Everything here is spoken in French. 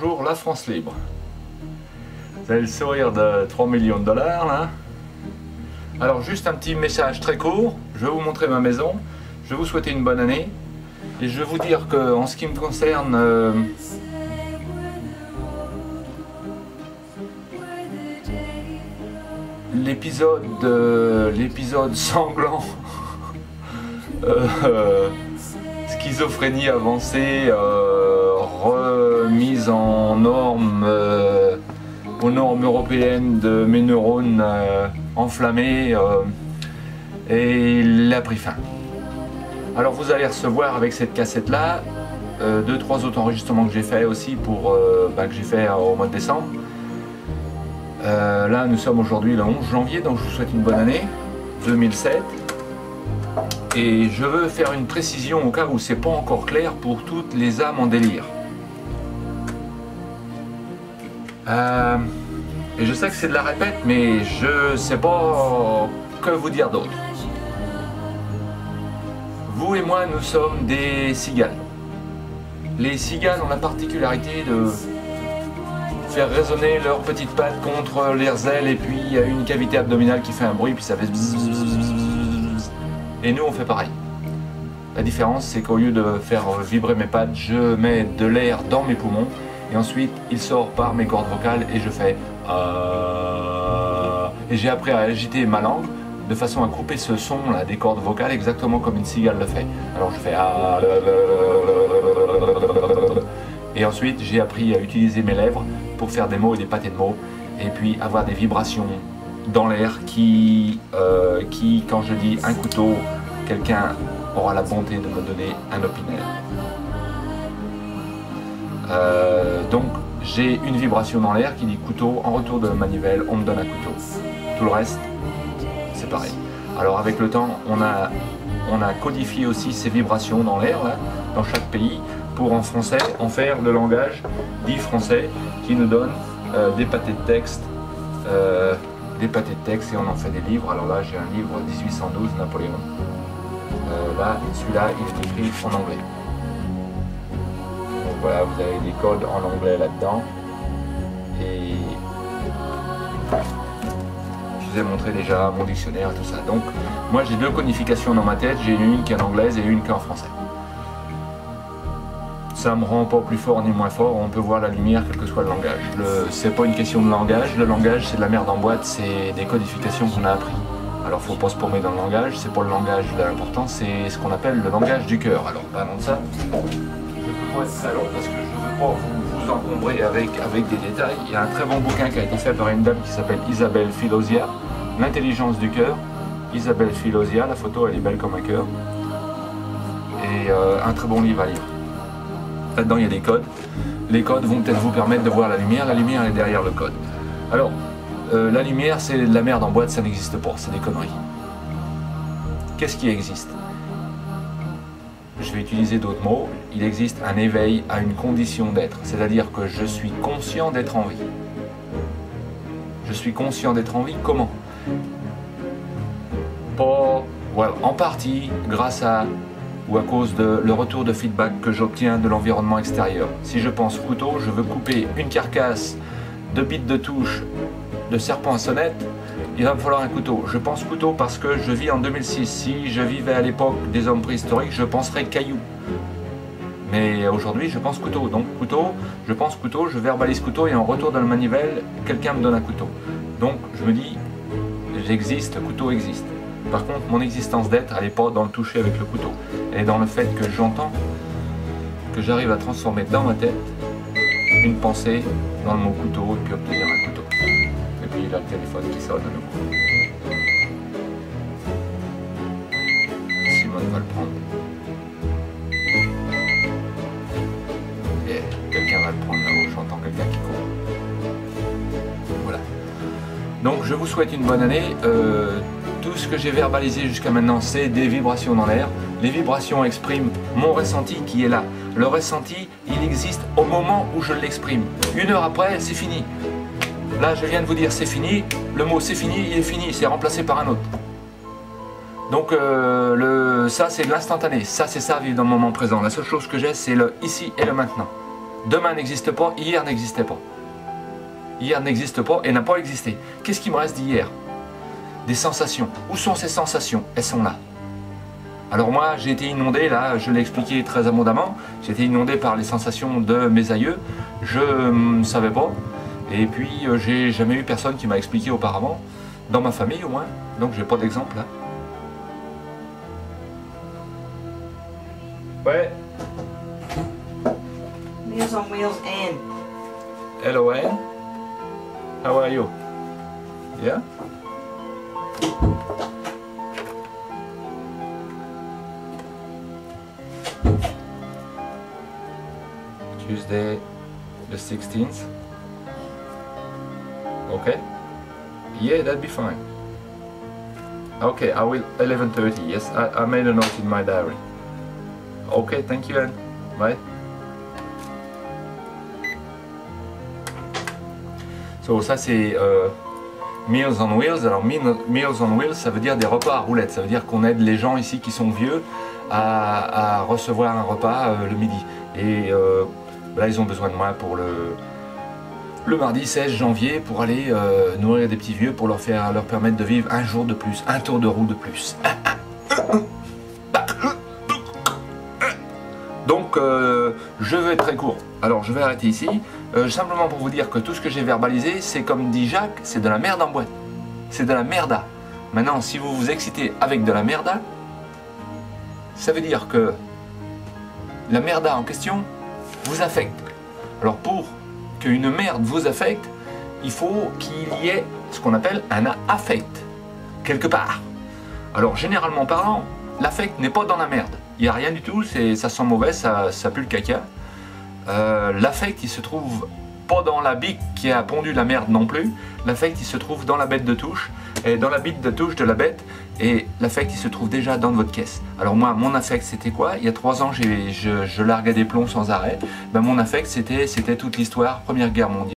Bonjour la France libre. Vous avez le sourire de 3 millions de dollars là. Alors juste un petit message très court, je vais vous montrer ma maison, je vais vous souhaiter une bonne année et je vais vous dire que en ce qui me concerne, l'épisode sanglant, schizophrénie avancée, remise en norme, aux normes européennes de mes neurones enflammés, et il a pris fin. Alors vous allez recevoir avec cette cassette là 2-3 autres enregistrements que j'ai fait aussi pour que j'ai fait au mois de décembre. Là nous sommes aujourd'hui le 11 janvier, donc je vous souhaite une bonne année 2007. Et je veux faire une précision au cas où c'est pas encore clair pour toutes les âmes en délire. Et je sais que c'est de la répète, mais je sais pas que vous dire d'autre. Vous et moi, nous sommes des cigales. Les cigales ont la particularité de faire résonner leurs petites pattes contre leurs ailes, et puis il y a une cavité abdominale qui fait un bruit, puis ça fait bzz, bzz, bzz, bzz. Et nous on fait pareil. La différence c'est qu'au lieu de faire vibrer mes pattes, je mets de l'air dans mes poumons et ensuite il sort par mes cordes vocales et je fais et j'ai appris à agiter ma langue de façon à couper ce son là des cordes vocales exactement comme une cigale le fait. Alors je fais et ensuite j'ai appris à utiliser mes lèvres pour faire des mots et des pâtés de mots et puis avoir des vibrations dans l'air qui, quand je dis un couteau, quelqu'un aura la bonté de me donner un opinaire. Donc j'ai une vibration dans l'air qui dit couteau, en retour de manivelle on me donne un couteau. Tout le reste c'est pareil. Alors avec le temps on a codifié aussi ces vibrations dans l'air dans chaque pays pour en français en faire le langage dit français qui nous donne des pâtés de texte. Et on en fait des livres. Alors là j'ai un livre 1812 Napoléon. Là celui-là il est écrit en anglais. Donc voilà, vous avez des codes en anglais là-dedans. Et je vous ai montré déjà mon dictionnaire et tout ça. Donc moi j'ai deux codifications dans ma tête, j'ai une qui est en anglaise et une qui est en français. Ça me rend pas plus fort ni moins fort, on peut voir la lumière quel que soit le langage. C'est pas une question de langage, le langage c'est de la merde en boîte, c'est des codifications qu'on a appris. Alors faut pas se paumer dans le langage, c'est pas le langage l'important, c'est ce qu'on appelle le langage du cœur. Alors parlons de ça, je peux pas être très long parce que je veux pas vous encombrer avec des détails. Il y a un très bon bouquin qui a été fait par une dame qui s'appelle Isabelle Filosia, L'intelligence du cœur. Isabelle Filosia, la photo elle est belle comme un cœur. Et un très bon livre à lire. Là-dedans, il y a des codes. Les codes vont peut-être vous permettre de voir la lumière. La lumière est derrière le code. Alors, la lumière, c'est de la merde en boîte, ça n'existe pas. C'est des conneries. Qu'est-ce qui existe? Je vais utiliser d'autres mots. Il existe un éveil à une condition d'être. C'est-à-dire que je suis conscient d'être en vie. Je suis conscient d'être en vie. Comment? Pas, voilà, en partie grâce à ou à cause de le retour de feedback que j'obtiens de l'environnement extérieur. Si je pense couteau, je veux couper une carcasse de bits de touche de serpent à sonnette, il va me falloir un couteau. Je pense couteau parce que je vis en 2006. Si je vivais à l'époque des hommes préhistoriques, je penserais caillou. Mais aujourd'hui, je pense couteau. Donc couteau, je pense couteau, je verbalise couteau et en retour de la manivelle, quelqu'un me donne un couteau. Donc je me dis, j'existe, couteau existe. Par contre, mon existence d'être, elle n'est pas dans le toucher avec le couteau. Elle est dans le fait que j'entends, que j'arrive à transformer dans ma tête une pensée dans le mot couteau et puis obtenir un couteau. Et puis il y a le téléphone qui sonne à nouveau. Simone va le prendre. Et quelqu'un va le prendre là-haut, j'entends quelqu'un qui court. Voilà. Donc je vous souhaite une bonne année. Tout ce que j'ai verbalisé jusqu'à maintenant, c'est des vibrations dans l'air. Les vibrations expriment mon ressenti qui est là. Le ressenti, il existe au moment où je l'exprime. Une heure après, c'est fini. Là, je viens de vous dire c'est fini. Le mot c'est fini, il est fini, c'est remplacé par un autre. Donc ça, c'est de l'instantané. Ça, c'est ça, vivre dans le moment présent. La seule chose que j'ai, c'est le ici et le maintenant. Demain n'existe pas, hier n'existait pas. Hier n'existe pas et n'a pas existé. Qu'est-ce qui me reste d'hier? Des sensations. Où sont ces sensations? Elles sont là. Alors moi, j'ai été inondé, là, je l'ai expliqué très abondamment, j'ai été inondé par les sensations de mes aïeux, je ne savais pas, et puis j'ai jamais eu personne qui m'a expliqué auparavant, dans ma famille au moins, donc j'ai pas d'exemple là. Ouais. Meals on Wheels N. Hello Anne. How are you? Yeah? Tuesday the 16th. Okay? Yeah, that'd be fine. Okay, I will 11:30. Yes, I made a note in my diary. Okay, thank you, Anne. Bye. So, ça c'est Meals on Wheels. Alors Meals on Wheels, ça veut dire des repas à roulettes. Ça veut dire qu'on aide les gens ici qui sont vieux à recevoir un repas le midi. Et là, ils ont besoin de moi pour le mardi 16 janvier pour aller nourrir des petits vieux, pour leur permettre de vivre un jour de plus, un tour de roue de plus. Donc, je vais être très court. Alors, je vais arrêter ici. Simplement pour vous dire que tout ce que j'ai verbalisé, c'est comme dit Jacques, c'est de la merde en boîte. C'est de la merda. Maintenant, si vous vous excitez avec de la merda, ça veut dire que la merda en question vous affecte. Alors, pour qu'une merde vous affecte, il faut qu'il y ait ce qu'on appelle un affect, quelque part. Alors, généralement parlant, l'affect n'est pas dans la merde. Il n'y a rien du tout, ça sent mauvais, ça pue le caca. L'affect, il se trouve pas dans la bique qui a pondu la merde non plus. L'affect, il se trouve dans la bête de touche, et dans la bite de touche de la bête, et l'affect, il se trouve déjà dans votre caisse. Alors moi, mon affect, c'était quoi? Il y a 3 ans, je larguais des plombs sans arrêt. Ben, mon affect, c'était toute l'histoire, Première Guerre mondiale.